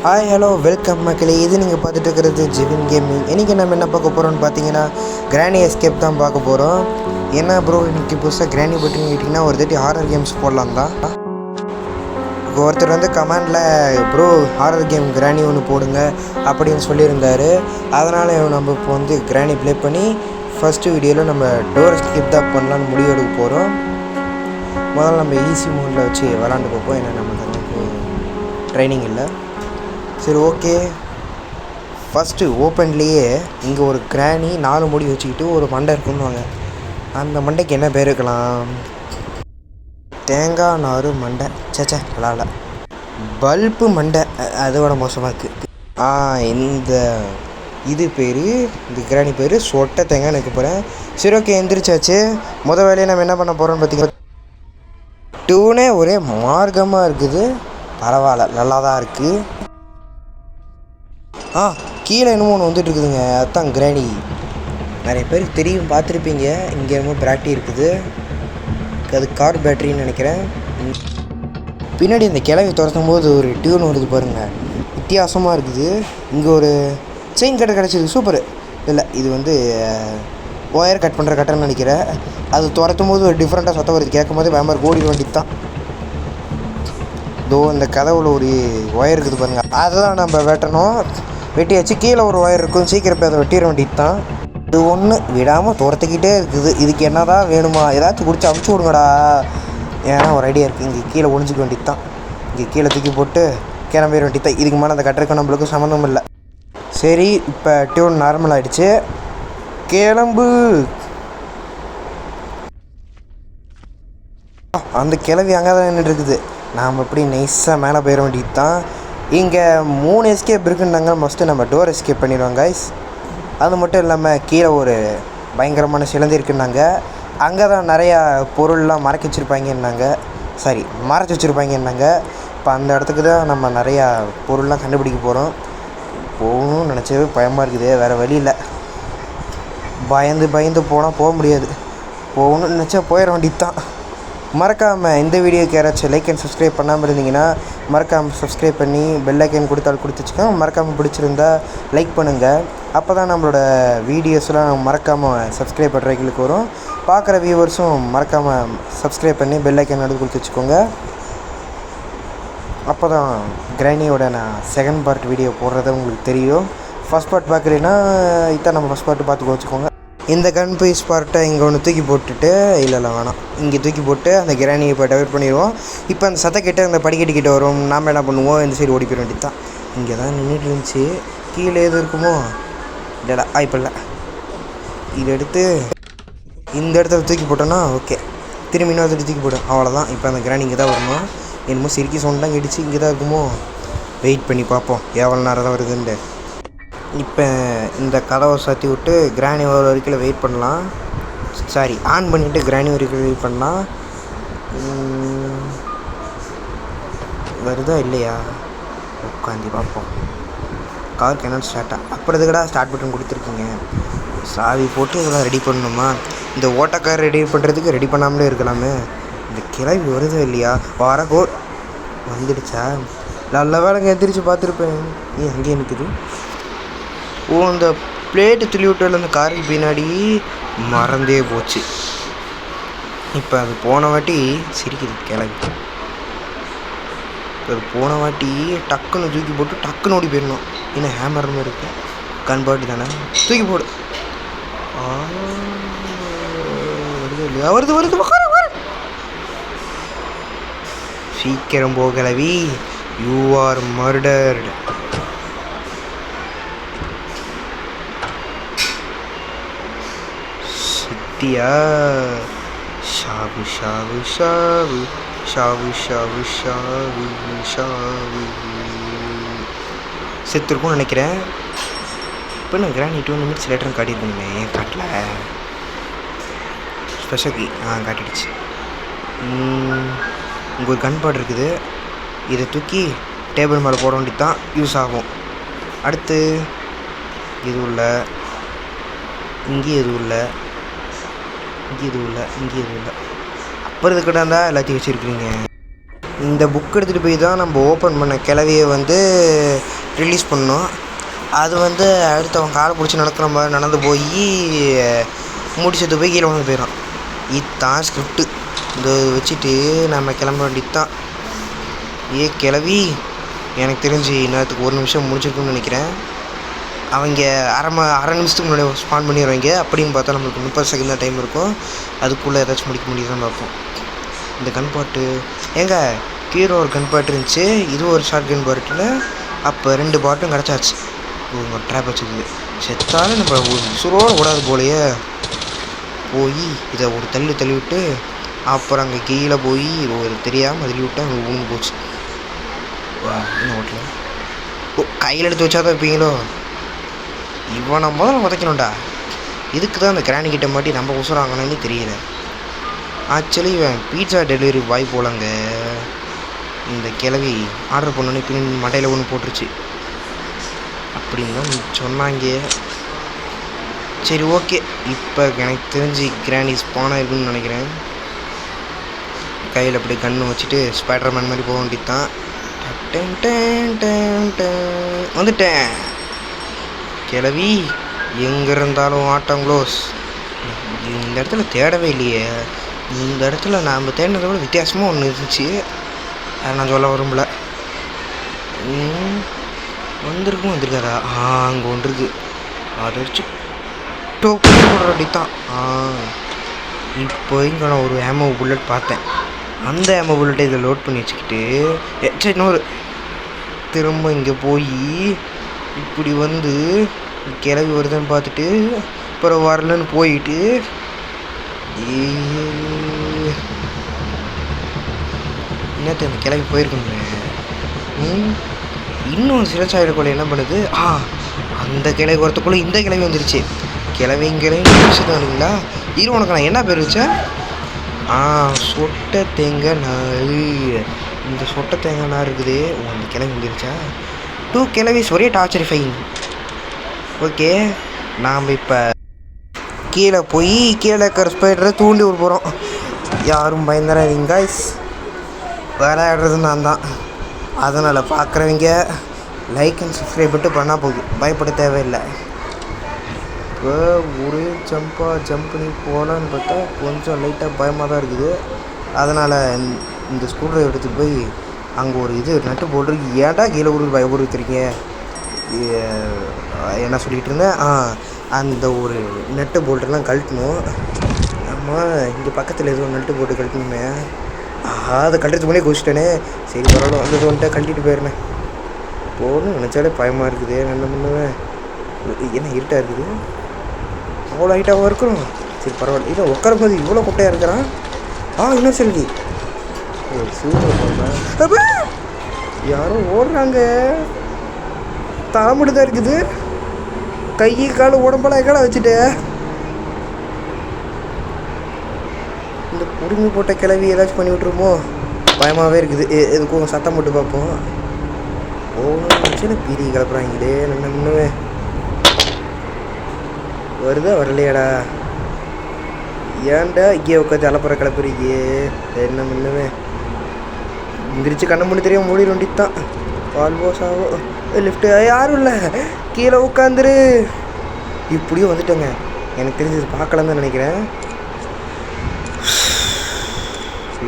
Hi hello welcome மக்களே. இது நீங்கள் பார்த்துட்டு இருக்கிறது ஜிவின் கேமிங். இன்றைக்கி நம்ம என்ன பார்க்க போகிறோம்னு பார்த்தீங்கன்னா கிராணி எஸ்கேப் தான் பார்க்க போகிறோம். என்ன ப்ரோ இன்றைக்கி புதுசாக கிராணி பட்டுன்னு கேட்டிங்கன்னா ஒரு தாட்டி ஹாரர் கேம்ஸ் போடலாம் தான். ஒருத்தர் வந்து கமெண்டில் ப்ரோ ஹாரர் கேம் கிராணி ஒன்று போடுங்க அப்படின்னு சொல்லியிருந்தார். அதனால் நம்ம இப்போ வந்து கிராணி ப்ளே பண்ணி ஃபஸ்ட்டு வீடியோவில் நம்ம டோர் எஸ்கேப் தான் பண்ணலான்னு முடிவு எடுக்க போகிறோம். முதல்ல நம்ம ஈஸி மோடில் வச்சு விளாண்டு பார்ப்போம். ஏன்னா நமக்கு எனக்கு ட்ரைனிங் இல்லை. சரி ஓகே. ஃபஸ்ட்டு ஓப்பன்லேயே இங்கே ஒரு கிராணி 4 மூடி வச்சுக்கிட்டு ஒரு மண்டை இருக்குன்னுவாங்க. அந்த மண்டைக்கு என்ன பேர் இருக்கலாம்? தேங்காய் நாறு மண்டை. சேச்சே விளாட பல்பு மண்டை, அதோட மோசமாக இருக்குது. இந்த இது பேர், இந்த கிராணி பேர் சொட்டை தேங்காய் நிற்க போகிறேன். சரி ஓகே எந்திரிச்சாச்சு. வேலையை நம்ம என்ன பண்ண போகிறோம்னு பார்த்தீங்கன்னா டூனே ஒரே மார்க்கமாக இருக்குது. பரவாயில்ல, நல்லா தான் இருக்குது. கீழே என்னமோ ஒன்று வந்துட்டு இருக்குதுங்க. அதுதான் கிராணி. நிறைய பேருக்கு தெரியும், பார்த்துருப்பீங்க. இங்கே என்னமோ பிராட்டி இருக்குது. அது கார் பேட்டரின்னு நினைக்கிறேன். பின்னாடி இந்த கிளவி துரத்தும் போது ஒரு டியூன் வருது பாருங்கள், வித்தியாசமாக இருக்குது. இங்கே ஒரு செயின் கட்டை கிடச்சிது, சூப்பரு. இல்லை இது வந்து ஒயர் கட் பண்ணுற கட்டைன்னு நினைக்கிறேன். அது துரத்தும் போது ஒரு டிஃப்ரெண்ட்டாக சத்தம் வருது. கேட்கும் போது பயமாக ஓடி வேண்டியது தான். இந்த கதவுல ஒரு ஒயர் இருக்குது பாருங்கள், அதுதான் நம்ம வெட்டணும். வெட்டியாச்சு. கீழே ஒரு ஒயர் இருக்கும், சீக்கிரம் போய் அதை வெட்டிட வேண்டியது தான். இது ஒன்று விடாமல் துரத்துக்கிட்டே இருக்குது. இதுக்கு என்ன தான் வேணுமா? ஏதாச்சும் குடிச்சு அமுச்சு விடுங்கடா. ஏன்னா ஒரு ஐடியா இருக்குது. இங்கே கீழே ஒழிஞ்சிக்க வேண்டியது தான். இங்கே கீழே தூக்கி போட்டு கிளம்பிட வேண்டியது தான். இதுக்கு மேலே அந்த கட்டருக்கும் நம்மளுக்கும் சம்மந்தம் இல்லை. சரி, இப்போ டியூன் நார்மல் ஆகிடுச்சு. கிளம்பு. அந்த கிளவி அங்கே தான் நின்றுட்டு இருக்குது. நாம் எப்படி நைஸாக மேலே போயிட வேண்டியது தான். இங்கே 3 எஸ்கேப் இருக்குன்னாங்க. மஸ்ட்டு நம்ம டோர் எஸ்கேப் பண்ணிடுவோம் கைஸ். அது மட்டும் இல்லாமல் கீழே ஒரு பயங்கரமான சிலந்தி இருக்குன்னாங்க. அங்கே தான் நிறையா பொருள்லாம் மறைச்சி வச்சுருப்பாங்கன்னாங்க. மறைச்சி வச்சுருப்பாங்கன்னாங்க. இப்போ அந்த இடத்துக்கு தான் நம்ம நிறையா பொருள்லாம் கண்டுபிடிக்க போகிறோம். போகணும்னு நினச்சவே பயமாக இருக்குது. வேறு வழி இல்லை. பயந்து போனால் போக முடியாது. போகணும்னு நினச்சா போயிட வேண்டியது தான். மறக்காமல் இந்த வீடியோக்கு யாராச்சும் லைக் அண்ட் சப்ஸ்கிரைப் பண்ணாமல் இருந்தீங்கன்னா மறக்காமல் சப்ஸ்கிரைப் பண்ணி பெல் ஐக்கன் கொடுத்து வச்சுக்கோங்க. மறக்காமல் பிடிச்சிருந்தா லைக் பண்ணுங்கள். அப்போ தான் நம்மளோட வீடியோஸ்லாம் மறக்காமல் சப்ஸ்கிரைப் பண்ணுறவங்களுக்கு வரும். பார்க்குற வியூவர்ஸும் மறக்காமல் சப்ஸ்கிரைப் பண்ணி பெல் ஐக்கன் கொடுத்து வச்சுக்கோங்க. அப்போ தான் கிராணியோட நான் செகண்ட் பார்ட் வீடியோ போடுறத உங்களுக்கு தெரியும். ஃபஸ்ட் பார்ட் பார்க்குறீங்கன்னா இதான் நம்ம ஃபஸ்ட் பார்ட்டு பார்த்துக்க வச்சுக்கோங்க. இந்த கன் பீஸ் பார்ட்டை இங்கே ஒன்று தூக்கி போட்டுட்டு, இல்லை வேணாம், இங்கே தூக்கி போட்டு அந்த கிராணியை இப்போ டெவட் பண்ணிடுவோம். இப்போ அந்த சத்தக்கிட்ட அந்த படிக்கட்டுக்கிட்ட வரும். நாம் என்ன பண்ணுவோம், இந்த சைடு ஓடி போயிட வேண்டியது தான். இங்கே தான் நின்றுட்டு இருந்துச்சு. கீழே எது இருக்குமோ? இல்லைடா, இப்போ இல்லை. இதை எடுத்து இந்த இடத்துல தூக்கி போட்டோன்னா ஓகே. திரும்பி இன்னொரு தூக்கி போட்டோம், அவ்வளோதான். இப்போ அந்த கிராணி இங்கே தான் வரணும். என்னமோ சிரிக்கி சவுண்ட் தான் கேட்டுச்சு. இங்கே தான் இருக்குமோ? வெயிட் பண்ணி பார்ப்போம் எவ்வளோ நேரம் தான் வருதுன்ட்டு. இப்போ இந்த கதவை சாத்தி விட்டு கிராணி வர வரைக்கும் வெயிட் பண்ணலாம். ஆன் பண்ணிவிட்டு கிராணி வரைக்கும் வெயிட் பண்ணலாம். வருதா இல்லையா? உட்காந்து பார்ப்போம். காருக்கு என்னென்னு அப்புறம் இதுக்கடா ஸ்டார்ட் பட்டன் கொடுத்துருக்கீங்க. சாவி போட்டு இதெல்லாம் ரெடி பண்ணணுமா? இந்த ஓட்டக்கார் ரெடி பண்ணுறதுக்கு ரெடி பண்ணாமலே இருக்கலாமே. இந்த கிளவி வருதா இல்லையா? வந்துடுச்சா? நல்ல வேலைங்க எந்திரிச்சு பார்த்துருப்பேன். அங்கேயே நிற்குது. இந்த பிளேட்டு துளி விட்டால் அந்த காருக்கு பின்னாடி மறந்தே போச்சு. இப்போ அது போன வாட்டி சிரிக்குது கிளவி. இப்போ அது போன வாட்டி டக்குன்னு தூக்கி போட்டு டக்குன்னு ஓடி போயிடணும். ஏன்னா ஹேமர் மாதிரி இருக்கு. கன்பாட்டி தானே, தூக்கி போடு. வருது இல்லையா? வருது. சீக்கிரம் போ கிளவி. You are மர்டர்டு. ஷாவு ஷாவு ஷாவு ஷாவு ஷாவு ஷாவு ஷாவு செத்துருக்கும்னு நினைக்கிறேன். இப்போ நான் கிராணி 2 minutes லேட்டர்னு காட்டியிருக்கணுமே, ஏன் காட்டல? ஸ்பெஷல் கீ காட்டிடுச்சு. இங்கே ஒரு கன் பாட் இருக்குது. இதை தூக்கி டேபிள் மேலே போட வேண்டியது தான், யூஸ் ஆகும். அடுத்து எதுவும் இல்லை, இங்கே எதுவும் இல்லை, இங்கே எதுவும் இல்லை. அப்புறம் இதுக்கிட்ட இருந்தால் எல்லாத்தையும் வச்சுருக்கிறீங்க. இந்த புக் எடுத்துகிட்டு போய் தான் நம்ம ஓப்பன் பண்ண கிளவியை வந்து ரிலீஸ் பண்ணோம். அது வந்து அடுத்தவன் காலை பிடிச்சி நடக்கிற மாதிரி நடந்து போய் முடிச்சது போய் கீழே வந்து போயிடும். இதுதான் ஸ்கிரிப்டு. இந்த வச்சுட்டு நம்ம கிளம்ப வேண்டியது தான். கிளவி எனக்கு தெரிஞ்சு நேரத்துக்கு 1 நிமிஷம் முடிச்சிருக்குன்னு நினைக்கிறேன். அவங்க அரை நிமிஷத்துக்கு முன்னாடி ஸ்பான் பண்ணிடுவாங்க. அப்படின்னு பார்த்தா நம்மளுக்கு 30 செகண்ட் தான் டைம் இருக்கும். அதுக்குள்ளே ஏதாச்சும் முடிக்க முடியுதான்னு பார்ப்போம். இந்த கன் பாட்டு ஏங்க கீழே ஒரு கன் பாட்டு இருந்துச்சு, இது ஒரு ஷார்ட் கன் பாட்டில். அப்போ 2 பாட்டும் கிடச்சாச்சு. உங்கள் ட்ராப் வச்சுக்குது. செத்தாலும் நம்ம சுரோட கூடாது போலையே. போய் இதை ஒரு தள்ளி விட்டு அப்புறம் அங்கே கீழே போய் ஒரு தெரியாமல் தள்ளி விட்டு அங்கே ஊன்னு போச்சு. இன்னும் ஓட்டல. கையில் எடுத்து வச்சா தான் இருப்பீங்களோ. இவனை முதல்ல உதைக்கணும்டா. இதுக்கு தான் அந்த கிராணி கிட்ட மாட்டி நம்ம உசுராங்கன்னு தெரியல. ஆக்சுவலி இவன் பீட்சா டெலிவரி பாய் போலங்க. இந்த கிளவி ஆர்டர் பண்ணோன்னே பின் மட்டையில் ஒன்று போட்டுருச்சு அப்படின்னு தான் சொன்னாங்க. சரி ஓகே, இப்போ எனக்கு தெரிஞ்சு கிராணி ஸ்பான் ஆயிருக்குன்னு நினைக்கிறேன். கையில் அப்படி கன்று வச்சுட்டு ஸ்பைடர் மேன் மாதிரி போக வேண்டியது தான். வந்துட்டேன். கிளவி எங்கே இருந்தாலும் ஆட்டம் க்ளோஸ். இந்த இடத்துல தேடவே இல்லையே. இந்த இடத்துல நாம் தேடினதை விட வித்தியாசமாக ஒன்று இருந்துச்சு. அதை நான் சொல்ல விரும்பல. வந்திருக்காரா? அங்கே ஒன்று இருக்குது. அதை வச்சு டோக்கன் போடுற அப்படித்தான். இப்போ இங்கே நான் ஒரு ஏமோ புல்லட் பார்த்தேன். அந்த ஏமோ புல்லட்டை இதில் லோட் பண்ணி வச்சுக்கிட்டு சரி இன்னொரு திரும்ப இங்கே போய் இப்படி வந்து கிளவி வருதுன்னு பார்த்துட்டு அப்புறம் வரலன்னு போயிட்டு என்னத்த அந்த கிளவி போயிருக்கணுங்க. இன்னும் சிறச்சாயிடக்குள்ள என்ன பண்ணுது? அந்த கிளவி வரத்துக்குள்ளே இந்த கிளவி வந்துருச்சு. கிளவிங்களா இரு. உனக்கு நான் என்ன பேர் வச்சேன்? சொட்டை தேங்காய் நார். இந்த சொட்டை தேங்காய் நார் இருக்குது. அந்த கிளவி வந்துருச்சா? 2 கிளவிஸ் ஒரே டார்ச்சரிஃபைங். ஓகே, நாம் இப்போ கீழே போய் கீழே இருக்கிற ஸ்பைடரை தூண்டி விட போகிறோம். யாரும் பயந்துடாதீங்க காய்ஸ். விளையாடுறது நான் தான். அதனால் பார்க்குறவங்க லைக் அண்ட் சப்ஸ்கிரைப் மட்டும் பண்ணால் போதும், பயப்பட தேவையில்லை. இப்போ ஒரே ஜம்ப் பண்ணி போகலான்னு பார்த்தா கொஞ்சம் லைட்டாக பயமாக தான் இருக்குது. அதனால் இந்த ஸ்க்ரூ ட்ரைவர் எடுத்துகிட்டு போய் அங்கே ஒரு நட்டு போட்டுருக்கு. ஏன்டா கீழே பயப்படுத்துறீங்க என்ன சொல்லிகிட்டு இருந்தேன். அந்த ஒரு நட்டு போல்ட்டெல்லாம் கழட்டணும். இங்கே பக்கத்தில் ஏதோ நட்டு போட்டு கழட்டணுமே. அதை கழட்டுறது முன்னே குடிச்சிட்டேனே. சரி பரவாயில்ல, வந்துட்டு கழட்டிட்டு போயிடுறேன். போகணும்னு நினச்சாலே பயமாக இருக்குது. என்ன பண்ணுவேன்? என்ன இருட்டாக இருக்குது. அவ்வளோ ஹைட்டாகவும் இருக்கணும். சரி பரவாயில்ல. இதை உட்கார போது இவ்வளோ குட்டையாக இருக்கிறான். இன்னும் செல்வி சூப்பர். யாரும் ஓடுறாங்க. தலைமுடி தான் இருக்குது. கை கால் உடம்பெல்லாம் எங்கடா வச்சுட்டு இந்த குடுமி போட்ட கிளவி ஏதாச்சும் பண்ணி விட்ருமோ பயமாகவே இருக்குது. எதுக்கும் சத்தம் போட்டு பார்ப்போம். சின்ன பீடி கிளப்புறாங்களே. என்ன முன்னுவேன் வருதா வரலையாடா? ஏன்டா இங்கே உட்காந்து அலப்புற கிளப்புறீங்க? என்ன முன்னுவேன் எந்திரிச்சு கண்ணை மூடி தெரியாமல் மூடி வேண்டித்தான். ஆல்மோஸ்டாவோ லிஃப்ட்டு யாரும் இல்லை, கீழே உட்காந்துரு. இப்படியும் வந்துட்டேங்க. எனக்கு தெரிஞ்சது பார்க்கலாம் தான் நினைக்கிறேன்.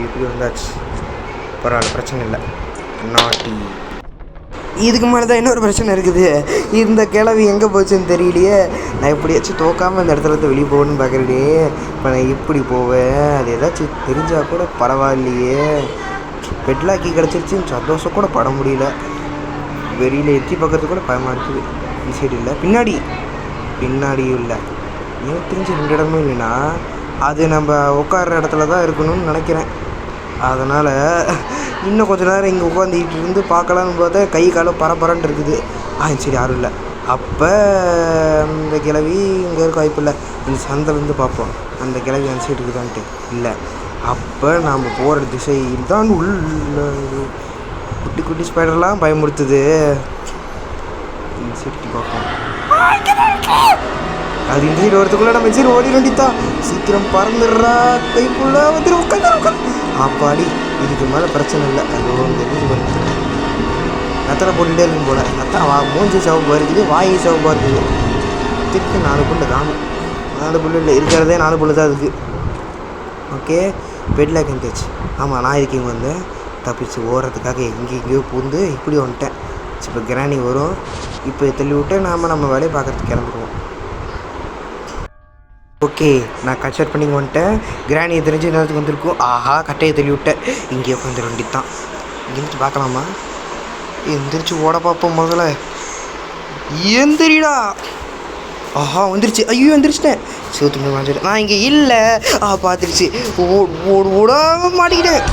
இப்படி வந்தாச்சு. பரவாயில்ல, பிரச்சனை இல்லை. நாட்டி இதுக்கு மேலே தான் இன்னொரு பிரச்சனை இருக்குது. இந்த கிளவி எங்கே போச்சுன்னு தெரியலையே. நான் எப்படியாச்சும் தோக்காமல் இந்த இடத்துல வெளியே போகணுன்னு பார்க்குறேனே. இப்போ நான் எப்படி போவேன்? அது ஏதாச்சும் தெரிஞ்சால் கூட பரவாயில்லையே. பெட்லாக்கி கிடச்சிருச்சுன்னு சந்தோஷம் கூட பட முடியல. வெளியில் எத்தி பக்கத்துக்கு கூட பயமாக இருக்குது. இந்த சைடு இல்லை, பின்னாடியும் இல்லை. எனக்கு தெரிஞ்சு 2 இடமும் இல்லைன்னா அது நம்ம உட்கார்ற இடத்துல தான் இருக்கணும்னு நினைக்கிறேன். அதனால் இன்னும் கொஞ்சம் நேரம் இங்கே உட்காந்துக்கிட்டு இருந்து பார்க்கலான்னு பார்த்தா கை காலம் பரபரன்னு இருக்குது. சரி யாரும் இல்லை. அப்போ அந்த கிளவி இங்கே இருக்க வாய்ப்பு இல்லை. இந்த சந்திலேருந்து பார்ப்போம் அந்த கிளவி அந்த சைடு இருக்குதான்ட்டு. இல்லை, அப்போ நாம் போகிற திசையில் தான் உள்ள குட்டி குட்டி ஸ்பைடர்லாம் பயமுறுத்துது. இந்த சைடு பார்ப்போம். அது இந்த சைடு வரத்துக்குள்ளே நம்ம சைடு ஓடி வேண்டித்தான். சீக்கிரம் பறந்துடுறா. கைக்குள்ளே வந்துடும். அப்பாடி இதுக்கு மேலே பிரச்சனை இல்லை. அது ஒன்று இது பண்ணி நத்தனை போட்டுகிட்டே இருக்கும் போல். நத்தனை மூஞ்சி சிவப்பாக இருக்குது, வாய் சிவப்பாக இருக்குது. திருப்பி 4 புல்லு காணும். 4 புல்லு இல்லை, இருக்கிறதே 4 புல்லு தான் இருக்குது. ஓகே, பெட்லாக் எங்கேயாச்சு. ஆமாம், நான் இதுக்கு இங்கே வந்தேன் தப்பிச்சு ஓடுறதுக்காக எங்கேயோ பூந்து இப்படி வந்துட்டேன். இப்போ கிராணி வரும். இப்போ தள்ளி விட்டு நம்ம வேலையை பார்க்குறதுக்கு கிளம்பிடுவோம். ஓகே, நான் கன்சல்ட் பண்ணி வந்துட்டேன். கிராணியை தெரிஞ்சு நேரத்துக்கு வந்திருக்கும். ஆஹா, கட்டையை தள்ளி விட்டேன். இங்கே உட்காந்து ரெண்டி தான் எந்திரிச்சு பார்க்கலாமா? எந்திரிச்சு ஓட பார்ப்போம் முதல்ல. எந்திரிடா. ஆஹா, வந்துருச்சு. ஐயோ, எந்திரிச்சிட்டேன். சிவத்து வாங்கிட்டு நான் இங்கே இல்லை. பார்த்துருச்சு. ஓடாம மாட்டிக்கிட்டேன்.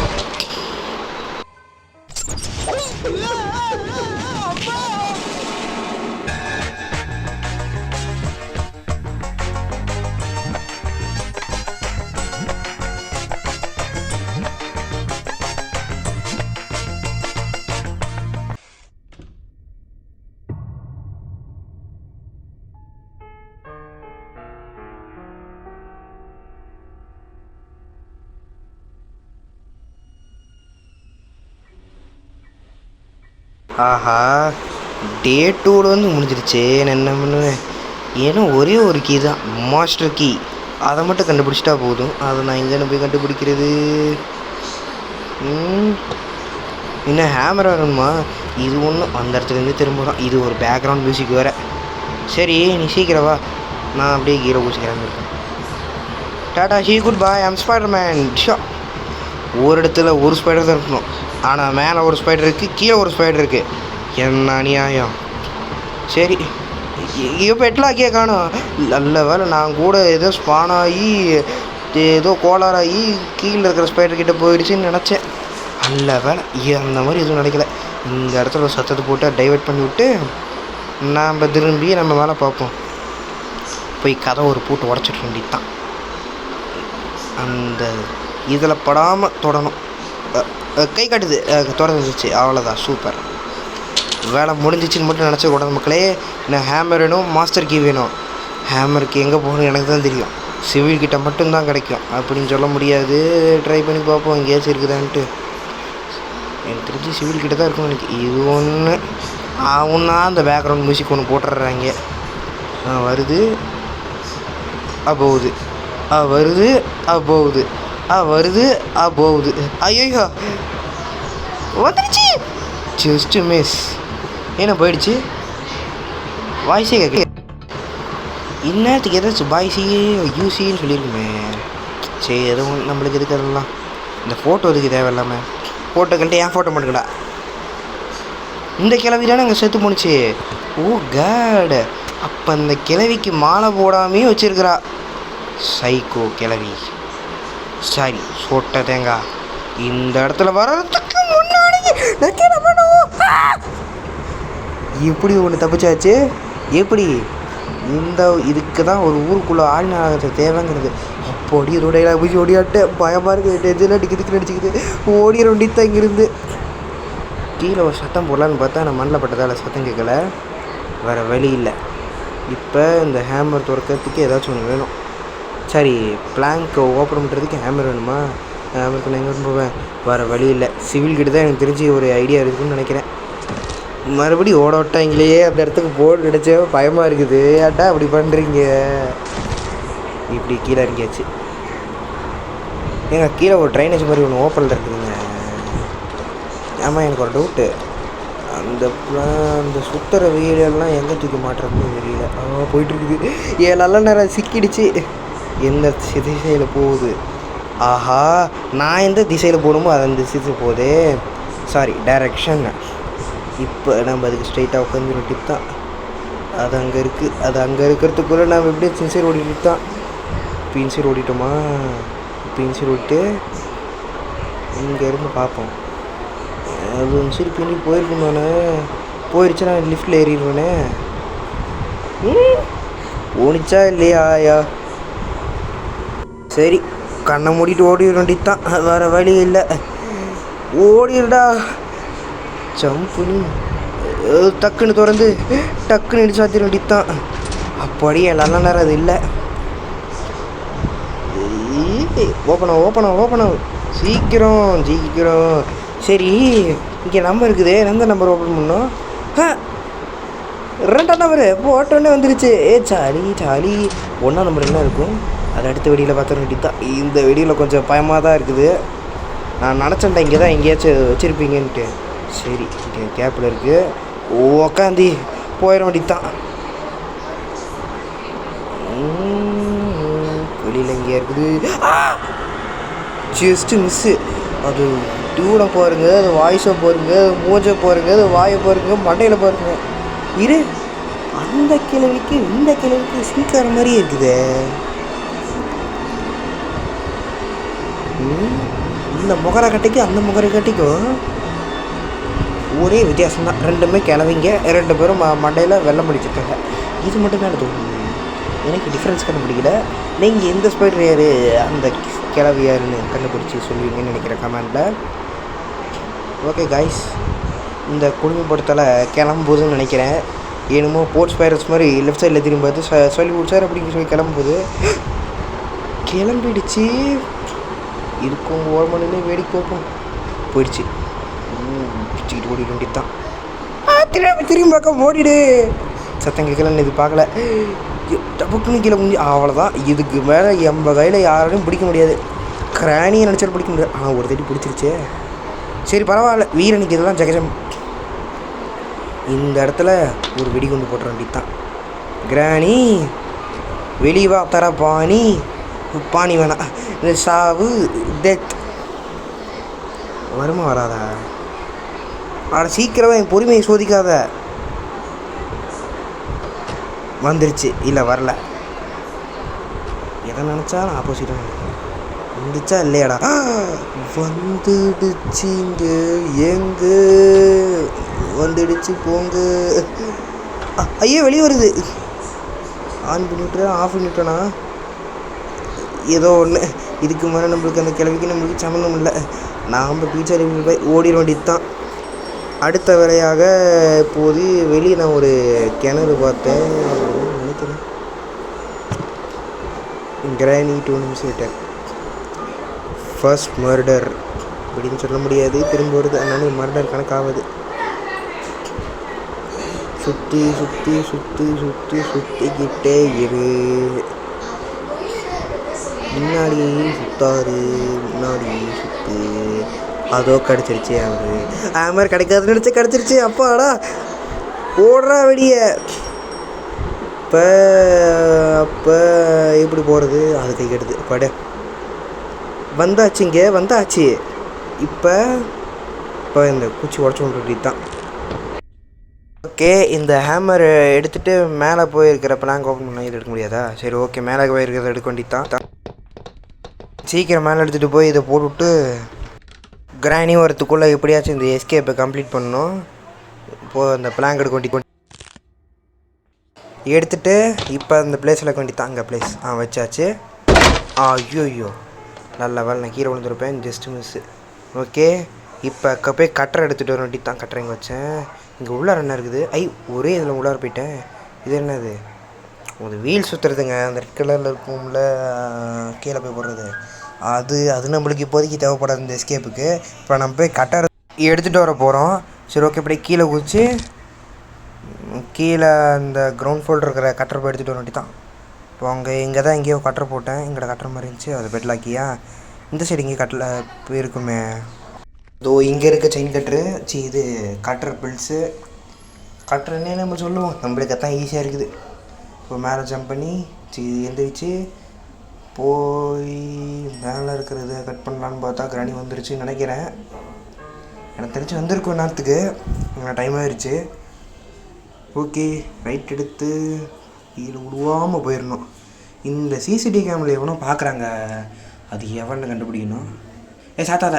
ஆஹா, டே 2 வந்து முடிஞ்சிருச்சு. நான் என்ன பண்ணுவேன்? ஏன்னா ஒரே ஒரு கீ தான், மாஸ்டர் கீ. அதை மட்டும் கண்டுபிடிச்சிட்டா போதும். அதை நான் எங்கேன்னு போய் கண்டுபிடிக்கிறது? இன்னும் ஹேமர் வேணுமா? இது ஒன்றும் அந்த இடத்துலேருந்து திரும்புகிறோம். இது ஒரு பேக்ரவுண்ட் மியூசிக் வேறு. சரி, நீ சீக்கிரம் வா, நான் அப்படியே ஹீரோ குச்சிக்கிறேன் இருக்கேன். Tata she, good bye, I'm Spiderman. Show, ஒரு இடத்துல ஒரு ஸ்பைடர் தான் இருக்கணும். ஆனால் மேலே ஒரு ஸ்பைடர் இருக்குது, கீழே ஒரு ஸ்பைடர் இருக்குது. என்ன அநியாயம். சரி, இப்போ எட்லாக்கியே காணும். நல்ல வேலை, நான் கூட ஏதோ ஸ்பானாகி ஏதோ கோளாறாகி கீழே இருக்கிற ஸ்பைடர்கிட்ட போயிடுச்சுன்னு நினச்சேன். நல்ல வேலை, அந்த மாதிரி எதுவும் நினைக்கல. இந்த இடத்துல ஒரு சத்தத்தை போட்டு டைவெர்ட் பண்ணி விட்டு நாம் திரும்பி நம்ம மேலே பார்ப்போம். போய் கதை ஒரு பூட்டு உடச்சிட்டு வேண்டியதான். அந்த இதில் படாமல் தொடணும். கை காட்டுது, தொடர்ந்துச்சு. அவ்வளோதான், சூப்பர். வேலை முடிஞ்சிச்சின்னு மட்டும் நினச்ச கூடாது மக்களே. நான் ஹேமர் வேணும், மாஸ்டர் கீ வேணும். ஹேமருக்கு எங்கே போகணும் எனக்கு தான் தெரியும். சிவில்கிட்ட மட்டும்தான் கிடைக்கும் அப்படின்னு சொல்ல முடியாது. ட்ரை பண்ணி பார்ப்போம் எங்கேயாச்சும் இருக்குதான்ட்டு. எனக்கு தெரிஞ்சு சிவில்கிட்ட தான் இருக்கும் எனக்கு. இது ஒன்று ஒன்றா அந்த பேக்ரவுண்ட் மியூசிக் ஒன்று போட்டுடுறாங்க. வருது, போகுது, வருது, போகுது, வருது, போகுது. ஐயோ, வந்துடுச்சு. Just miss. என்ன போயிடுச்சு? வாய்ஸே கேட்க. இன்னத்துக்கு ஏதாச்சும் பாய்ஸியே யூசின்னு சொல்லியிருக்குமே. சரி, எதுவும் நம்மளுக்கு எதுக்கு அதெல்லாம். இந்த ஃபோட்டோ இதுக்கு தேவையில்லாமல் ஃபோட்டோக்கள்கிட்ட என் ஃபோட்டோ மட்டும்டா. இந்த கிழவி தானே அங்கே செத்து போணுச்சு. ஓ காட், அப்போ அந்த கிழவிக்கு மாலை போடாமையும் வச்சுருக்கிறா. சைக்கோ கிழவி. சரி, சொட்ட தேங்காய். இந்த இடத்துல வர்றதுக்கு முன்னாடி எப்படி ஒன்று தப்பிச்சாச்சு? எப்படி? இதுக்கு தான் ஒரு ஊருக்குள்ளே ஆளுநர் தேவைங்கிறது. அப்போ ஓடி ரோடையில் போய் ஓடியாட்டு பயமாக இருக்குது. டென்ஷன் அடிக்கிறதுக்கு நடிச்சிக்குது. ஓடிய ரொண்டித்தான் இங்கேருந்து. கீழே ஒரு சத்தம் போடலான்னு பார்த்தா நான் மண்ணில் பட்டதால் சத்தம் கேட்கல. வேறு வழி இல்லை. இப்போ இந்த ஹேமர் துறக்கிறதுக்கு ஏதாச்சும் ஒன்று வேணும். சரி, பிளாங்க்கை ஓப்பன் பண்ணுறதுக்கு ஹேமர் வேணுமா? ஹேமருக்கு நான் எங்கே போவேன்? வேறு வழி இல்லை. சிவில்கிட்ட தான் எனக்கு தெரிஞ்சு ஒரு ஐடியா இருக்குதுன்னு நினைக்கிறேன். மறுபடியும் ஓட்டாங்களே அந்த இடத்துக்கு போர்டு கிடச்ச பயமாக இருக்குது. ஏட்டா அப்படி பண்ணுறீங்க? இப்படி கீழே இறங்கியாச்சு. ஏங்க, கீழே ஒரு ட்ரைனேஜ் மாதிரி ஒன்று ஓப்பனில் இருக்குதுங்க. ஆமாம், எனக்கு ஒரு டவுட்டு. அந்த சுற்றுற வீடெல்லாம் எங்கே தூக்கி மாட்டுறதுன்னு தெரியல. போயிட்டுருக்குது. நல்ல நேரம் சிக்கிடுச்சு. எந்த திசையில் போகுது? ஆஹா, நான் எந்த திசையில் போகணுமோ அது அந்த திசையில் போகுது. Sorry, direction. இப்போ நம்ம அதுக்கு ஸ்ட்ரைட்டாக உட்காந்து டிப் தான். அது அங்கே இருக்குது. அது அங்கே இருக்கிறதுக்குள்ளே நம்ம எப்படியே சின்சைர் ஓடிட்டு தான். இப்போ இன்சைர் ஓடிட்டோமா? இப்போ இன்சைர் ஓடிட்டு இங்கேருந்து பார்ப்போம். அது இன்சைர் பின்னி போயிருக்கணும். நான் போயிடுச்சுன்னா லிஃப்ட்டில் ஏறிடுவேனே. போனிச்சா இல்லையா? சரி, கண்ணை மூடிட்டு ஓடிட வேண்டியதான். வேறு வழி இல்லை. ஓடிடுடா. ஜம்புனி டக்குன்னு திறந்து டக்குன்னு இடிச்சு சாத்திர வேண்டியதான். அப்படியே நல்ல நேரம் அது இல்லை. ஓப்பனா சீக்கிரம் சீக்கிரம். சரி, இங்கே நம்பர் இருக்குது. எந்த நம்பர் ஓப்பன் பண்ணோம்? 2ஆம் நம்பரு போட்டோன்னே வந்துருச்சு. சாலி சாலி. 1ஆம் நம்பர் என்ன இருக்கும்? அது அடுத்த வெடியில் பார்த்துட வேண்டியதான். இந்த வெடியில் கொஞ்சம் பயமாக தான் இருக்குது. நான் நினச்சேன்டா இங்கே தான் எங்கேயாச்சும் வச்சுருப்பீங்கன்ட்டு. சரி, இங்கே கேப்பில் இருக்குது. உக்காந்தி போயிட வேண்டியதான். வெளியில் எங்கேயா இருக்குது? Just miss. அது டியூனை பாருங்க, அது வாய்ஸை பாருங்க, அது மூஞ்சை பாருங்க, அது வாயை பாருங்க, மண்டையில் பாருங்க. இரு, அந்த கிழவிக்கு இந்த கிழவிக்கு சிங்கார மாதிரியே இருக்குது. இந்த முகர கட்டைக்கு அந்த முகர கட்டைக்கும் ஒரே வித்தியாசம்தான். ரெண்டுமே கிளவிங்க, 2 பேரும் மண்டையில் வெள்ளம் முடிச்சிருக்காங்க. இது மட்டும் தான் தோணுது. எனக்கு டிஃப்ரென்ஸ் கண்டுபிடிக்கல. நீங்கள் எந்த ஸ்பைடர் யார், அந்த கிளவி யாருன்னு கண்டுபிடிச்சி சொல்லுவீங்கன்னு நினைக்கிறேன் கமெண்டில். ஓகே காய்ஸ், இந்த குடும்பப்படுத்தலை கிளம்பும்போதுன்னு நினைக்கிறேன். என்னமோ போர்ட்ஸ் வைரஸ் மாதிரி லெஃப்ட் சைடில் திரும்பி பார்த்து சொல்லி சார் அப்படின்னு சொல்லி கிளம்பும்போது கிளம்பிடுச்சு. இருக்கும் 1 மணி நேரம் வேடிக்கை பார்ப்போம். போயிடுச்சு. பிடிச்சிக்கிட்டு ஓடிட வேண்டியது தான். திரும்பி பார்க்க ஓடிடு. சத்தம் கேட்கலன்னு இது பார்க்கல. டப்புக்குன்னு கீழே முடிஞ்சு அவ்வளோதான். இதுக்கு மேலே எம்ப கையில் யாராலையும் பிடிக்க முடியாது. கிராணியை நினச்சாலும் பிடிக்க முடியாது. ஆனால் ஒரு தட்டி பிடிச்சிருச்சே. சரி பரவாயில்ல, வீரனுக்கு இதெல்லாம் ஜெகஜம். இந்த இடத்துல ஒரு வெடி கொண்டு போட்டுற வேண்டியது தான். கிராணி வெளிவா தர பாணி. பாணி வேணாம், சாவு டெத். வருமா வராதா? ஆட சீக்கிரமாக என் பொறுமையை சோதிக்காத. வந்துருச்சு. இல்லை வரல. எதை நினச்சாலும் ஆப்போசிட்டாக வந்துச்சா இல்லையாடா? வந்துடுச்சிங்க. எங்க வந்துடுச்சு போங்க. ஐயோ வெளியே வருது. ஆன் பண்ணிவிட்டேன், ஆஃப் பண்ணிவிட்டேனா? ஏதோ ஒன்று. இதுக்கு மேலே நம்மளுக்கு அந்த கிழவிக்கு நம்மளுக்கு சம்மந்தம் இல்லை. நாம் பீச்சர் போய் ஓடிட வேண்டியது தான். அடுத்த வேலையாக இப்போது வெளியே நான் ஒரு கிணறு பார்த்தேன் நினைக்கிறேன். கிராணி 2 நிமிஷம் விட்டேன். ஃபர்ஸ்ட் மர்டர் அப்படின்னு சொல்ல முடியாது, திரும்ப வருது. அதனால மர்டர் கணக்காகுது. சுற்றி சுற்றி சுற்றி சுற்றி சுற்றிக்கிட்டே இரு. முன்னாடி சுத்தாரு, முன்னாடி சுற்று. அதோ கிடச்சிருச்சு. அவரு மாதிரி கிடைக்காதுன்னு நினச்சி கிடச்சிருச்சு. அப்பாடா ஓடுறா வெடிய. அப்போ எப்படி போகிறது? அது கை கெடுது. பட வந்தாச்சுங்க, வந்தாச்சு. இப்போ இந்த குச்சி உடச்சி கொண்டு தான். ஓகே, இந்த ஹேமர் எடுத்துகிட்டு மேலே போயிருக்கிற பிளாங்க் ஓப்பன் பண்ண இது எடுக்க முடியாதா? சரி ஓகே, மேலே போயிருக்கிறத எடுக்க வேண்டியது தான். சீக்கிரம் மேலே எடுத்துகிட்டு போய் இதை போட்டுவிட்டு கிராணி வரத்துக்குள்ளே எப்படியாச்சும் இந்த எஸ்கேப்பை கம்ப்ளீட் பண்ணணும். இப்போது அந்த பிளாங்க் எடுக்க வேண்டி எடுத்துகிட்டு இப்போ அந்த பிளேஸில் இருக்க வேண்டி தான். அங்கே பிளேஸ் வச்சாச்சு. ஐயோ நல்ல வேலை, நான் கீழே விழுந்துருப்பேன். Just miss. ஓகே, இப்போ போய் கட்டரை எடுத்துகிட்டு வர வேண்டி தான். கட்டரை இங்கே வச்சேன். இங்கே உள்ளார என்ன இருக்குது? ஒரே இதில் உள்ளார போயிட்டேன். இது என்னது? ஒரு வீல் சுற்றுறதுங்க. அந்த ரெட் கலரில் இருக்கும்ல, கீழே போய் போடுறது. அது நம்மளுக்கு இப்போதைக்கு தேவைப்படாது இந்த எஸ்கேப்புக்கு. இப்போ நம்ம போய் கட்டரை எடுத்துகிட்டு வர போகிறோம். சரி ஓகே, இப்படி கீழே குதிச்சு கீழே அந்த கிரவுண்ட் ஃப்ளோர் இருக்கிற கட்டரை போய் எடுத்துகிட்டு வர வேண்டி தான். இப்போ இங்கே தான் எங்கேயோ கட்டரை போட்டேன். இங்கே கட்டுற மாதிரி இருந்துச்சு. அது பெட்லாக்கியா? இந்த சைடு இங்கே கட்டில் போயிருக்குமே. இதோ இங்கே இருக்க செயின் கட்ரு. இது கட்டர் பில்ஸு. கட்டுறன்னே நம்ம சொல்லுவோம், நம்மளுக்கு தான் ஈஸியாக இருக்குது. இப்போ மேலே ஜம்ப் பண்ணி எந்திரிச்சு போய் மேலே இருக்கிறத கட் பண்ணலான்னு பார்த்தா கிராணி வந்துருச்சுன்னு நினைக்கிறேன். எனக்கு தெரிஞ்சு வந்திருக்கும் நேரத்துக்கு. டைம் ஆயிடுச்சு. ஓகே, ரைட் எடுத்து கீழே விடுவாமல் போயிடணும். இந்த சிசிடிவி கேமரா எவனோ பார்க்குறாங்க. அது எவன்னு கண்டுபிடிக்கணும். சாத்தாத.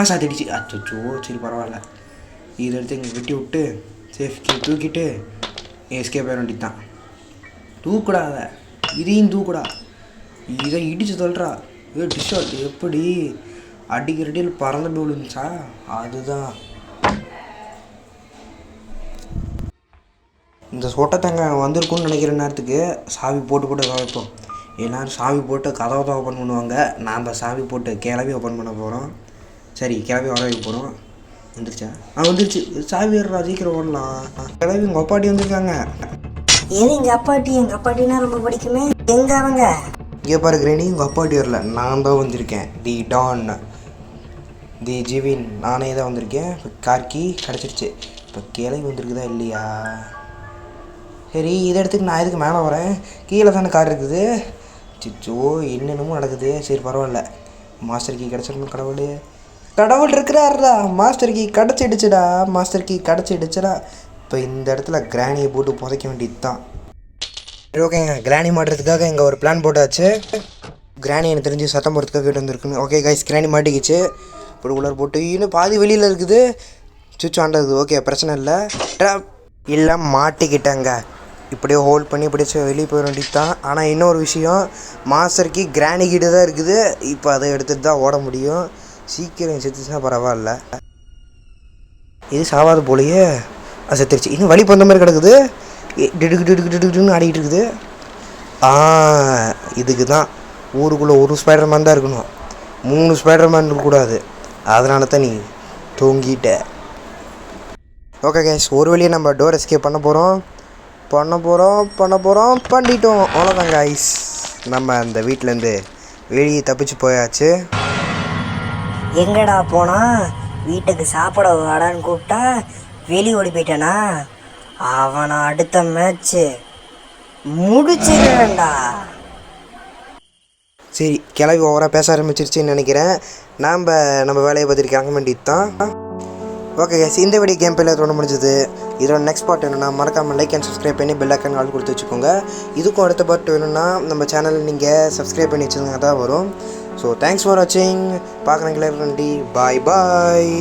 சாத்திடுச்சு. அச்சோ சரி பரவாயில்ல. இதை எடுத்து இங்கே வெட்டி விட்டு சேஃப்டி தூக்கிட்டு எஸ்கேப் ஆக வேண்டியது தான். தூக்கூடாத, இதையும் தூக்குடா. இதை இடிச்சு தள்ளுறா. டிஷர்ட் எப்படி அடிக்கிற அடியில் பறந்து போய் விழுந்துச்சா? அதுதான் இந்த சொட்டத்தங்க வந்திருக்குன்னு நினைக்கிற நேரத்துக்கு சாவி போட்டு வைப்போம். எல்லோரும் சாவி போட்டு கதவை தான் ஓப்பன் பண்ணுவாங்க. நாம் சாவி போட்டு கிளவி ஓப்பன் பண்ண போகிறோம். சரி கிளவி வர வைக்க போகிறோம். வந்துருச்சா? வந்துருச்சு. சாவி ஏறா சீக்கிரம் ஓடலாம். கிளவி உங்கள் அப்பாட்டி வந்திருக்காங்க. ஏது எங்கள் அப்பாட்டினா ரொம்ப பிடிக்குமே. எங்க அவங்க? இங்கே பாரு கிரேணி, உங்கள் அப்பாட்டி வரல, நான் தான் வந்திருக்கேன். தி டான், தி ஜிவின், நானே தான் வந்திருக்கேன். இப்போ கார்கி கிடச்சிருச்சு. இப்போ கிளவி வந்திருக்குதா இல்லையா? சரி இதை எடுத்துக்கு நான் எதுக்கு மேலே வரேன்? கீழே தானே கார் இருக்குது. சிச்சோ என்னென்னமோ நடக்குது. சரி பரவாயில்ல, மாஸ்டர் கீ கிடச்சிடணும். கடவுள் இருக்கிறாருடா. Master key கிடச்சிடுச்சுடா. இப்போ இந்த இடத்துல கிராணியை போட்டு புதைக்க வேண்டியது தான். சரி ஓகேங்க, கிராணி மாட்டுறதுக்காக இங்கே ஒரு பிளான் போட்டாச்சு. கிராணி எனக்கு தெரிஞ்சு சத்தம் போடுறதுக்காக கிட்ட வந்துருக்குன்னு. ஓகே கைஸ், கிராணி மாட்டிக்கிச்சு. இப்போ உள்ளார் போட்டு இன்னும் பாதி வெளியில் இருக்குது. சுவிட்ச் ஆண்டது. ஓகே பிரச்சனை இல்லை. ட்ராப் இல்லை, மாட்டிக்கிட்டேங்க. இப்படியே ஹோல்ட் பண்ணி இப்படியே வெளியே போயிட வேண்டியது தான். ஆனால் இன்னொரு விஷயம், மாஸ்டருக்கு கிராணி கிட்ட தான் இருக்குது. இப்போ அதை எடுத்துகிட்டு தான் ஓட முடியும். சீக்கிரம் செத்துச்சுன்னா பரவாயில்ல. இது சாவாத போலையே. செத்துருச்சு. இன்னும் வழி போந்த மாதிரி கிடக்குது. டிடுக்குன்னு ஆடிக்கிட்டு இருக்குது. இதுக்கு தான் ஊருக்குள்ளே ஒரு ஸ்பைடர் மேன் தான் இருக்கணும், 3 ஸ்பைடர் மேன் இருக்கக்கூடாது. அதனால தான் நீ தூங்கிட்ட. ஓகே கேஸ், ஒரு வழியை நம்ம டோர் எஸ்கேப் பண்ண போகிறோம். பண்ணிட்டோம். அவ்வளோதான் கைஸ், நம்ம அந்த வீட்டிலேருந்து வெளியே தப்பிச்சு போயாச்சு. எங்கடா போனா? வீட்டுக்கு சாப்பிட வாடான்னு கூப்பிட்டா வெளியே ஓடி போயிட்டானா? அவனை அடுத்த மேட்ச்சு முடிச்சிடா. சரி கிளவி ஓவராக பேச ஆரம்பிச்சிருச்சுன்னு நினைக்கிறேன். நம்ம வேலையை பார்த்துருக்காங்க வேண்டியது தான். ஓகே கேஸ், இந்த வீடியோ கேம் பிளே தோண முடிஞ்சது. இதோட நெக்ஸ்ட் பார்ட் வேணும்னா மறக்காமல் லைக் அண்ட் சப்ஸ்கிரைப் பண்ணி பெல் ஐக்கான் ஆல் கொடுத்து வச்சுக்கோங்க. இதுக்கும் அடுத்த பார்ட் வேணும்னா நம்ம சேனலில் நீங்கள் சப்ஸ்கிரைப் பண்ணி வச்சுருந்தா தான் வரும். ஸோ தேங்க்ஸ் ஃபார் வாட்சிங். பார்க்குறீங்களா? பாய்.